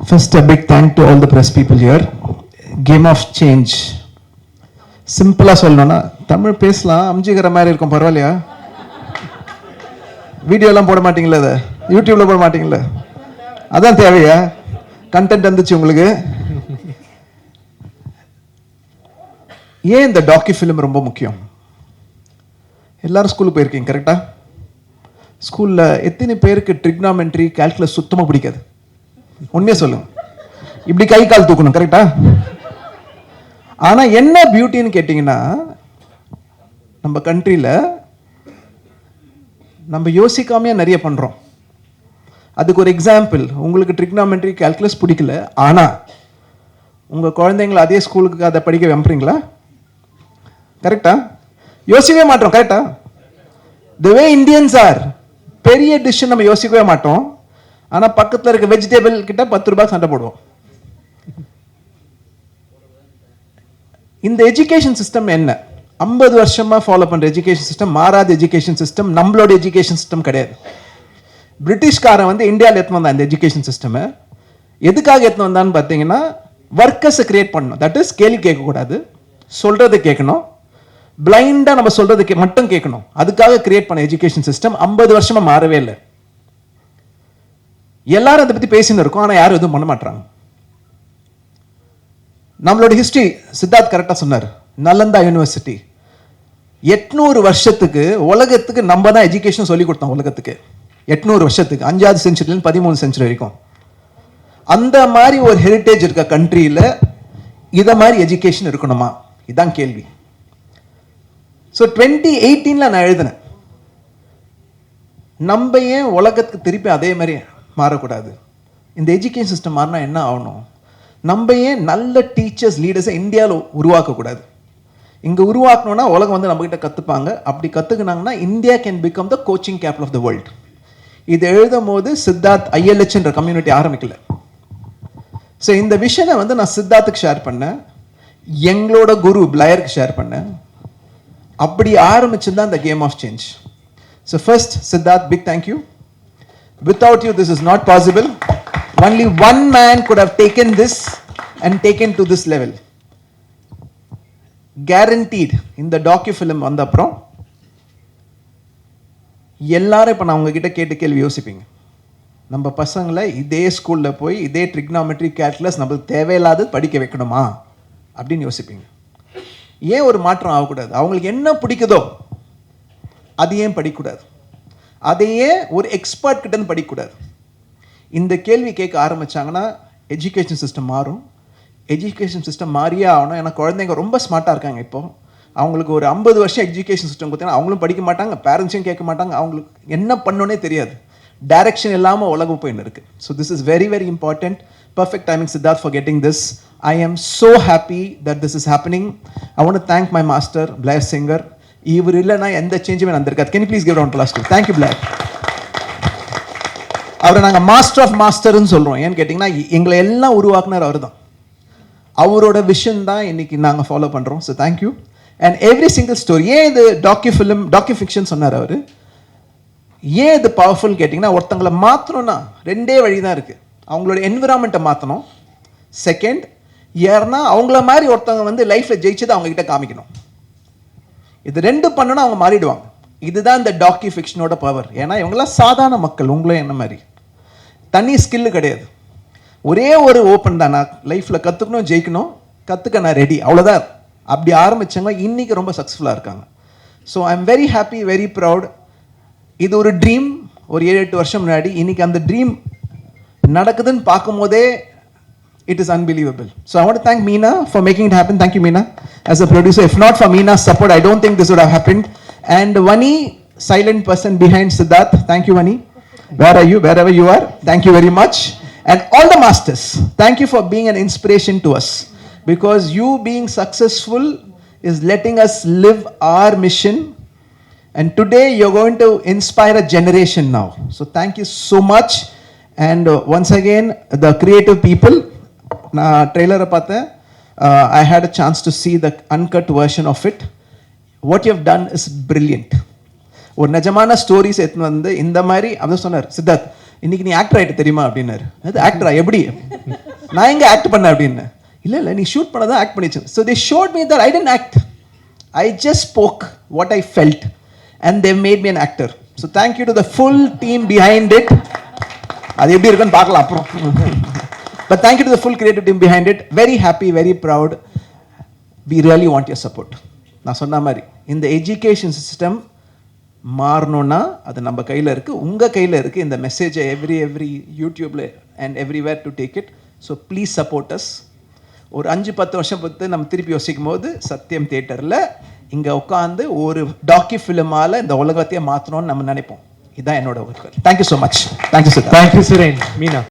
First, a big thank to all the press people here. Game of change. சிம்பிளா சொல்லணும்னா தமிழ் பேசலாம் அம்ஜிக்கிற மாதிரி இருக்கும், பரவாயில்லையா? வீடியோலாம் போட மாட்டீங்களா? அதை யூடியூப்ல போட மாட்டீங்களா? அதான் தேவையா? கண்டென்ட் வந்துச்சு உங்களுக்கு. ஏன் இந்த டாக்கி ஃபிலிம் ரொம்ப முக்கியம்? எல்லாரும் ஸ்கூலுக்கு போயிருக்கீங்க, கரெக்டா? ஸ்கூல்ல எத்தனை பேருக்கு ட்ரிக்னாமெட்ரி கால்குலஸ் சுத்தமா பிடிக்காது? உண்மையா சொல்லுங்க. இப்படி கை கால் தூக்கணும், கரெக்டா? ஆனா என்ன பியூட்டின்னு கேட்டீங்கன்னா, நம்ம கண்ட்ரியில நம்ம யோசிக்காமையே நிறைய பண்றோம். அதுக்கு ஒரு எக்ஸாம்பிள், உங்களுக்கு ட்ரிக்னாமெட்ரி கால்குலஸ் பிடிக்கல, ஆனா உங்க குழந்தைங்களை அதே ஸ்கூலுக்கு அதை படிக்க வைப்பீங்களா? கரெக்டா? யோசிக்கவே மாட்டோம், கரெக்டா? தி வே இந்தியன்ஸ் ஆர், பெரிய டிஷ் நம்ம யோசிக்கவே மாட்டோம், ஆனா பக்கத்துல இருக்க வெஜிடபிள் கிட்ட 10 ரூபாய் சண்டை போடுவோம். இந்த எஜுகேஷன் சிஸ்டம் என்ன? 50 வருஷமா ஃபாலோ பண்ற எஜுகேஷன் சிஸ்டம், மாறாத எஜுகேஷன் சிஸ்டம், நம்மளோட எஜுகேஷன் சிஸ்டம் கிடையாது. பிரிட்டிஷ்காரன் வந்து இந்தியாவில் எடுத்து வந்தான் இந்த எஜுகேஷன் சிஸ்டம். எதுக்காக எடுத்து வந்தான்னு பார்த்தீங்கன்னா, ஒர்க்கர்ஸை கிரியேட் பண்ணணும். தட் இஸ் கேள்வி கேட்கக்கூடாது, சொல்றதை கேட்கணும், பிளைண்டா நம்ம சொல்றதை மட்டும் கேட்கணும். அதுக்காக கிரியேட் பண்ண எஜுகேஷன் சிஸ்டம் 50 வருஷமா மாறவே இல்லை. எல்லாரும் அதை பத்தி பேசின்னு இருக்கோம், ஆனா யாரும் எதுவும் பண்ண மாட்டாங்க. நம்மளோட ஹிஸ்டரி சித்தார்த் கரெக்டா சொன்னார். நலந்தா யூனிவர்சிட்டி 800 வருஷத்துக்கு உலகத்துக்கு நம்ம தான் எஜுகேஷன் சொல்லி கொடுத்தோம். உலகத்துக்கு 800 வருஷத்துக்கு, 5வது செஞ்சுரியிலிருந்து 13 செஞ்சுரி வரைக்கும். அந்த மாதிரி ஒரு ஹெரிட்டேஜ் இருக்க கண்ட்ரியில இத மாதிரி எஜுகேஷன் இருக்கணுமா? இதான் கேள்வி. ஸோ 2018 நான் எழுதினேன், நம்ம ஏன் உலகத்துக்கு திருப்பி அதே மாதிரி மாறக்கூடாது? இந்த எஜுகேஷன் சிஸ்டம் மாறினா என்ன ஆகணும்? நம்ம ஏன் நல்ல டீச்சர்ஸ் லீடர்ஸை இந்தியாவில் உருவாக்கக்கூடாது? இங்கே உருவாக்கணும்னா உலகம் வந்து நம்மகிட்ட கற்றுப்பாங்க. அப்படி கற்றுக்கினாங்கன்னா India can become the coaching capital of the world. இது எழுதும் போது சித்தார்த் ILHன்ற கம்யூனிட்டி ஆரம்பிக்கல. ஸோ இந்த விஷனை வந்து நான் சித்தார்த்துக்கு ஷேர் பண்ணேன், எங்களோட குரு பிளயருக்கு ஷேர் பண்ணேன். அப்படி ஆரம்பிச்சுதான் இந்த game of change. So first Siddharth, big thank you. Without you, this is not possible. Only one man could have taken this and taken to this level. Guaranteed. இந்த டாக்கி ஃபிலிம் வந்த அப்புறம் எல்லாரும் இப்போ நான் உங்ககிட்ட கேட்டு கேள்வி யோசிப்பீங்க. நம்ம பசங்களை இதே ஸ்கூலில் போய் இதே ட்ரிக்னாமெட்ரி கால்குலஸ் நம்மளுக்கு தேவையில்லாத படிக்க வைக்கணுமா அப்படின்னு யோசிப்பீங்க. ஏன் ஒரு மாற்றம் ஆகக்கூடாது? அவங்களுக்கு என்ன பிடிக்குதோ அது ஏன் படிக்கக்கூடாது? அதையே ஒரு எக்ஸ்பர்ட் கிட்ட இருந்து படிக்கக்கூடாது? இந்த கேள்வி கேட்க ஆரம்பிச்சாங்கன்னா எஜுகேஷன் சிஸ்டம் மாறும். எஜுகேஷன் சிஸ்டம் மாறியே ஆகணும். ஏன்னா குழந்தைங்க ரொம்ப ஸ்மார்ட்டாக இருக்காங்க. இப்போ அவங்களுக்கு ஒரு 50 வருஷம் எஜுகேஷன் சிஸ்டம் கொடுத்தீங்கன்னா அவங்களும் படிக்க மாட்டாங்க, பேரண்ட்ஸையும் கேட்க மாட்டாங்க, அவங்களுக்கு என்ன பண்ணணுன்னே தெரியாது. டைரக்ஷன் இல்லாமல் உலகம் போயின்னு இருக்கு. So this is very very important. Perfect timing Siddharth for getting this. I am so happy that this is happening. I want to thank my master Blair Singer. இவர் இல்லைன்னா எந்த சேஞ்சுமே நடந்திருக்காது. Can you please give round applause to? Thank you Blair. அவரை நாங்கள் master of மாஸ்டர்னு சொல்கிறோம். ஏன்னு கேட்டிங்கன்னா எங்களை எல்லாம் உருவாக்குனர் அவர் தான். அவரோட விஷன் தான் இன்னைக்கு நாங்கள் ஃபாலோ பண்ணுறோம். So thank you. And every single story. ஏன் இது டாக்கி ஃபிலிம், டாக்கி ஃபிக்ஷன் சொன்னார் அவர். ஏன் இது பவர்ஃபுல் கேட்டிங்கன்னா, ஒருத்தங்களை மாற்றணும்னா 2 வழி தான் இருக்குது. அவங்களோட என்விரான்மெண்ட்டை மாற்றணும். செகண்ட், யாருன்னா அவங்கள மாதிரி ஒருத்தவங்க வந்து லைஃப்பில் ஜெயிச்சதை அவங்ககிட்ட காமிக்கணும். இது 2 பண்ணணும், அவங்க மாறிடுவாங்க. இதுதான் இந்த டாக்கி ஃபிக்ஷனோட பவர். ஏன்னா இவங்களாம் சாதாரண மக்கள், உங்களே என்ன மாதிரி. தனி ஸ்கில்லு கிடையாது. ஒரே ஒரு ஓப்பன் தான், நான் லைஃப்பில் கற்றுக்கணும், ஜெயிக்கணும், கற்றுக்க நான் ரெடி, அவ்வளோதான். அப்படி ஆரம்பித்தவங்க இன்றைக்கி ரொம்ப சக்ஸஸ்ஃபுல்லாக இருக்காங்க. So I am very happy, very proud. இது ஒரு ட்ரீம், ஒரு 7-8 வருஷம் முன்னாடி. இன்றைக்கி அந்த ட்ரீம் நடக்குதுன்னு பார்க்கும் போதே it is unbelievable. So I want to thank Meena for making it happen. Thank you Meena as a producer. If not for Meena's support, I don't think this would have happened. And Vani, silent person behind Siddharth. Thank you Vani. Where are you? Wherever you are. Thank you very much. And all the masters, thank you for being an inspiration to us, because you being successful is letting us live our mission. And today you're going to inspire a generation now. So thank you so much. And once again, the creative people, நான் ட்ரெய்லரை பார்த்தேன். I had a chance to see the uncut version of it. What you have done is brilliant. ஒரு நிஜமான stories எடுத்துன்னு வந்து இந்த மாதிரி அவர் சொன்னார் சித்தார்த், இன்னைக்கு நீ ஆக்டர் ஆகிட்டு தெரியுமா அப்படின்னாரு. அது ஆக்டரா எப்படி? நான் எங்கே ஆக்ட் பண்ணேன் அப்படின்னு. இல்லை நீ ஷூட் பண்ணதான் ஆக்ட் பண்ணிச்சு. So they showed me that I didn't act, I just spoke what I felt and they made me an actor. So thank you to the full team behind it. அது எப்படி இருக்குன்னு பார்க்கலாம் அப்புறம். But thank you to the full creative team behind it. Very happy, very proud. We really want your support. நான் சொன்ன மாதிரி இந்த education system மாறணும்னா அது நம்ம கையில் இருக்குது, உங்கள் கையில் இருக்குது. இந்த மெசேஜை எவ்ரி யூடியூப்பில் and everywhere to take it. So please support us. ஒரு 5-10 வருஷம் பொறுத்து நம்ம திருப்பி யோசிக்கும் போது சத்யம் தியேட்டரில் இங்கே உட்காந்து ஒரு டாக்கி ஃபிலிமால் இந்த உலகத்தையே மாற்றணும்னு நம்ம நினைப்போம். இதுதான் என்னோட work. Thank you so much. Thank you sir. Thank you Suren. Meena.